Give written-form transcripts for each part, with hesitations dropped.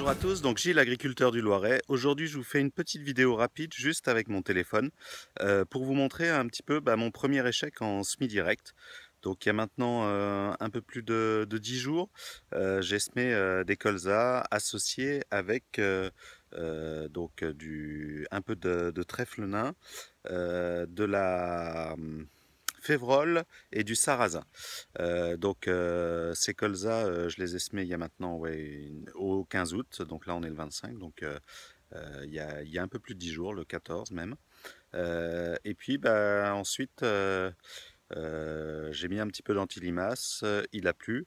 Bonjour à tous, donc Gilles, agriculteur du Loiret. Aujourd'hui, je vous fais une petite vidéo rapide, juste avec mon téléphone, pour vous montrer un petit peu mon premier échec en semi-direct. Donc il y a maintenant un peu plus de 10 jours, j'ai semé des colzas associés avec un peu de trèfle nain, de la févrole et du sarrasin. Ces colzas, je les ai semés il y a maintenant au 15 août, donc là on est le 25, donc il y a un peu plus de 10 jours, le 14 même. Et puis ensuite, j'ai mis un petit peu d'antilimace, il a plu.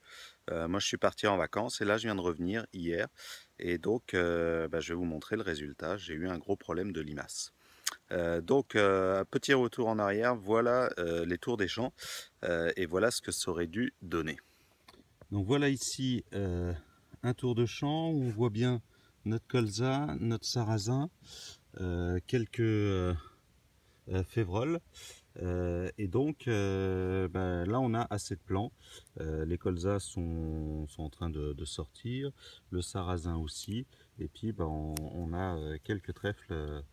Moi je suis parti en vacances et là je viens de revenir hier. Et donc je vais vous montrer le résultat. J'ai eu un gros problème de limaces. Petit retour en arrière, voilà les tours des champs et voilà ce que ça aurait dû donner. Donc voilà ici un tour de champ où on voit bien notre colza, notre sarrasin, quelques févroles. Là on a assez de plants. Les colzas sont en train de sortir, le sarrasin aussi, et puis on a quelques trèfles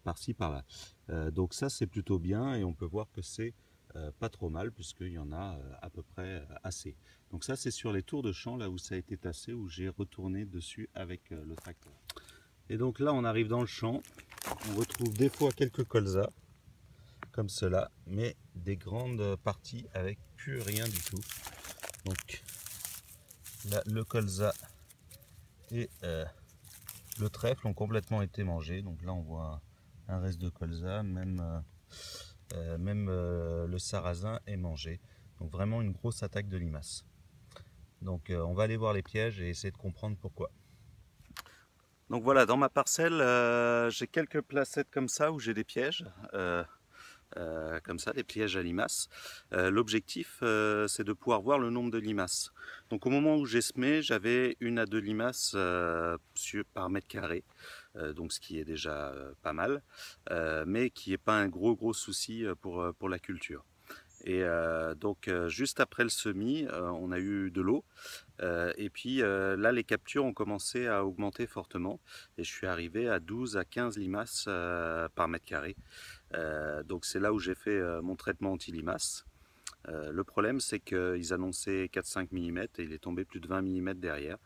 par-ci par-là. Donc ça c'est plutôt bien et on peut voir que c'est pas trop mal puisqu'il y en a à peu près assez. Donc ça c'est sur les tours de champ là où ça a été tassé, où j'ai retourné dessus avec le tracteur. Et donc là on arrive dans le champ, on retrouve des fois quelques colzas comme cela, mais des grandes parties avec plus rien du tout. Donc là le colza et le trèfle ont complètement été mangés. Donc là on voit un reste de colza, même le sarrasin est mangé. Donc vraiment une grosse attaque de limaces. Donc on va aller voir les pièges et essayer de comprendre pourquoi. Donc voilà, dans ma parcelle, j'ai quelques placettes comme ça où j'ai des pièges. Comme ça, des pièges à limaces. L'objectif, c'est de pouvoir voir le nombre de limaces. Donc au moment où j'ai semé, j'avais 1 à 2 limaces par mètre carré, donc ce qui est déjà pas mal, mais qui n'est pas un gros souci pour la culture. Et juste après le semis, on a eu de l'eau. Et puis là, les captures ont commencé à augmenter fortement. Et je suis arrivé à 12 à 15 limaces par mètre carré. Donc c'est là où j'ai fait mon traitement anti-limaces. Le problème, c'est qu'ils annonçaient 4-5 mm et il est tombé plus de 20 mm derrière.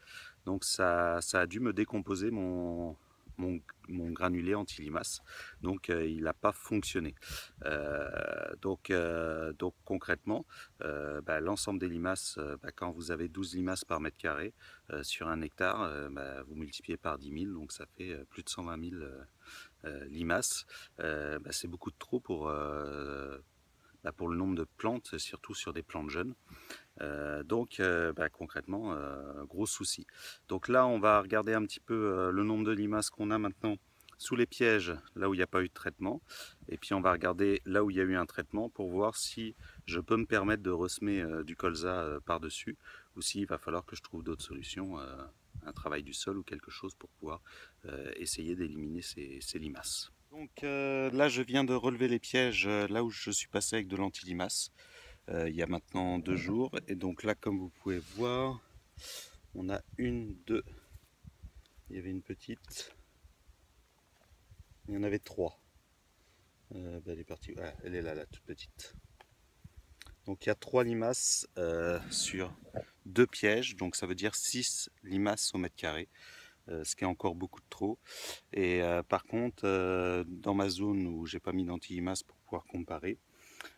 Donc ça a dû me décomposer mon granulé anti-limaces. Donc il n'a pas fonctionné. Donc concrètement, l'ensemble des limaces, quand vous avez 12 limaces par mètre carré sur 1 hectare, vous multipliez par 10 000, donc ça fait plus de 120 000 limaces. C'est beaucoup de trop pour le nombre de plantes, surtout sur des plantes jeunes. Concrètement, gros souci. Donc là, on va regarder un petit peu le nombre de limaces qu'on a maintenant sous les pièges, là où il n'y a pas eu de traitement. Et puis on va regarder là où il y a eu un traitement pour voir si je peux me permettre de ressemer du colza par-dessus, ou s'il va falloir que je trouve d'autres solutions, un travail du sol ou quelque chose pour pouvoir essayer d'éliminer ces limaces. Donc là, je viens de relever les pièges là où je suis passé avec de l'anti-limaces il y a maintenant 2 jours. Et donc là, comme vous pouvez voir, on a une, deux, il y avait une petite, il y en avait 3. Elle est partie, voilà, elle est là, la toute petite. Donc il y a 3 limaces sur 2 pièges, donc ça veut dire 6 limaces au mètre carré. Ce qui est encore beaucoup de trop. Et par contre, dans ma zone où j'ai pas mis d'anti-limaces pour pouvoir comparer,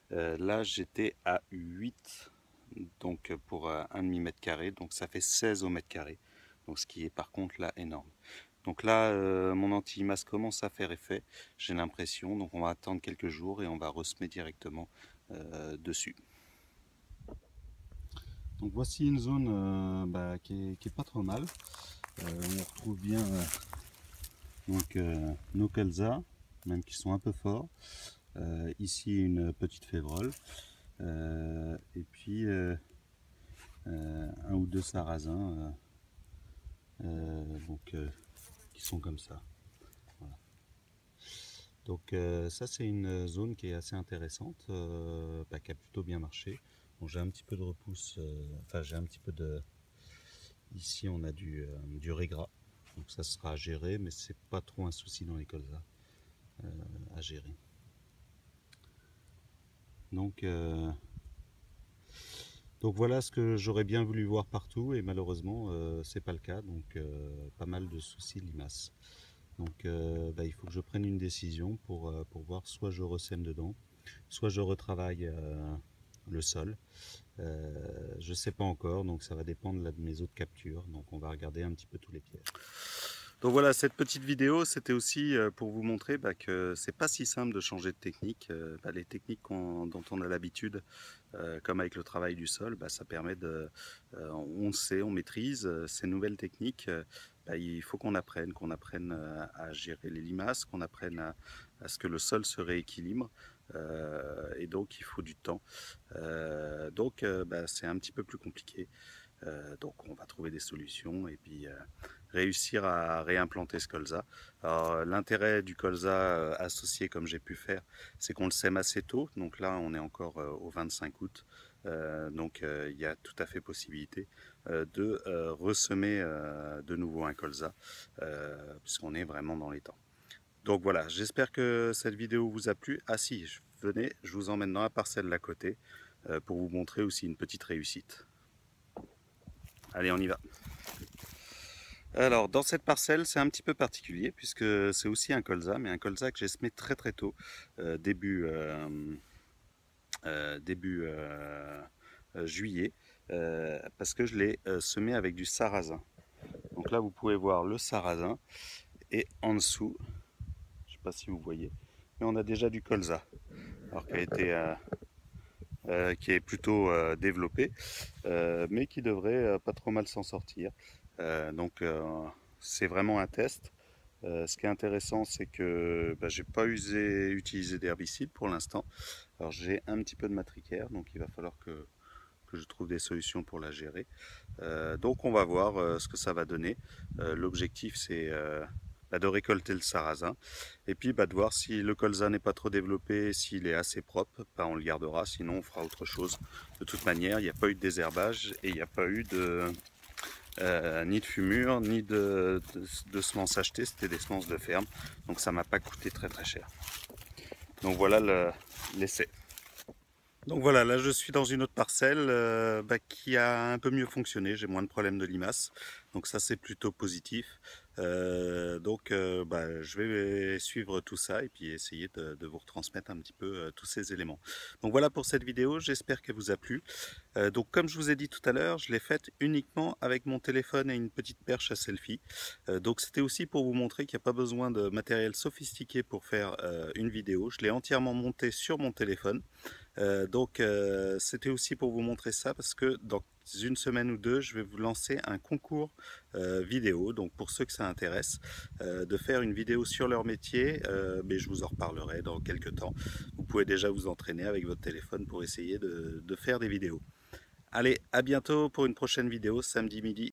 là j'étais à 8 donc pour un demi-mètre carré, donc ça fait 16 au mètre carré, donc ce qui est par contre là énorme. Donc là mon anti-limace commence à faire effet, j'ai l'impression, donc on va attendre quelques jours et on va ressemer directement dessus. Donc voici une zone qui est pas trop mal. On retrouve bien nos colzas, même qui sont un peu forts. Ici une petite févrole. Et puis un ou deux sarrasins qui sont comme ça. Voilà. Donc ça c'est une zone qui est assez intéressante, qui a plutôt bien marché. Bon, j'ai un petit peu de repousse, j'ai un petit peu de... Ici on a du régras, Donc ça sera à gérer, mais c'est pas trop un souci dans les colzas à gérer. Donc voilà ce que j'aurais bien voulu voir partout et malheureusement c'est pas le cas, donc pas mal de soucis limaces. Donc il faut que je prenne une décision pour voir, soit je ressème dedans, soit je retravaille le sol. Je sais pas encore, donc ça va dépendre là, de mes autres captures, donc on va regarder un petit peu tous les pièges. Donc voilà, cette petite vidéo, c'était aussi pour vous montrer que c'est pas si simple de changer de technique. Les techniques dont on a l'habitude, comme avec le travail du sol, ça permet de, on sait, on maîtrise ces nouvelles techniques. Il faut qu'on apprenne à gérer les limaces, qu'on apprenne à ce que le sol se rééquilibre. Et donc il faut du temps. C'est un petit peu plus compliqué. Donc on va trouver des solutions et puis réussir à réimplanter ce colza. Alors l'intérêt du colza associé comme j'ai pu faire, c'est qu'on le sème assez tôt. Donc là on est encore au 25 août. Il y a tout à fait possibilité de ressemer de nouveau un colza puisqu'on est vraiment dans les temps. Donc voilà, j'espère que cette vidéo vous a plu. Ah si, venez, je vous emmène dans la parcelle d'à côté pour vous montrer aussi une petite réussite. Allez, on y va. Alors, dans cette parcelle, c'est un petit peu particulier puisque c'est aussi un colza, mais un colza que j'ai semé très très tôt, début juillet, parce que je l'ai semé avec du sarrasin. Donc là, vous pouvez voir le sarrasin et en dessous, je ne sais pas si vous voyez, mais on a déjà du colza, alors qui est plutôt développé, mais qui devrait pas trop mal s'en sortir. C'est vraiment un test. Ce qui est intéressant, c'est que j'ai pas utilisé d'herbicide pour l'instant. Alors j'ai un petit peu de matricaire, donc il va falloir que je trouve des solutions pour la gérer. Donc on va voir ce que ça va donner. L'objectif c'est de récolter le sarrasin et puis de voir si le colza n'est pas trop développé, s'il est assez propre, on le gardera, sinon on fera autre chose. De toute manière, il n'y a pas eu de désherbage et il n'y a pas eu ni de fumure, ni de semences achetées, c'était des semences de ferme, donc ça m'a pas coûté très très cher. Donc voilà l'essai. Donc voilà, là je suis dans une autre parcelle qui a un peu mieux fonctionné, j'ai moins de problèmes de limaces, donc ça c'est plutôt positif. Je vais suivre tout ça et puis essayer de vous retransmettre un petit peu tous ces éléments. Donc voilà pour cette vidéo, j'espère qu'elle vous a plu. Donc comme je vous ai dit tout à l'heure, je l'ai faite uniquement avec mon téléphone et une petite perche à selfie. Donc c'était aussi pour vous montrer qu'il n'y a pas besoin de matériel sophistiqué pour faire une vidéo. Je l'ai entièrement montée sur mon téléphone. C'était aussi pour vous montrer ça parce que dans une semaine ou deux, je vais vous lancer un concours vidéo. Donc pour ceux que ça intéresse, de faire une vidéo sur leur métier, mais je vous en reparlerai dans quelques temps. Vous pouvez déjà vous entraîner avec votre téléphone pour essayer de faire des vidéos. Allez, à bientôt pour une prochaine vidéo samedi midi.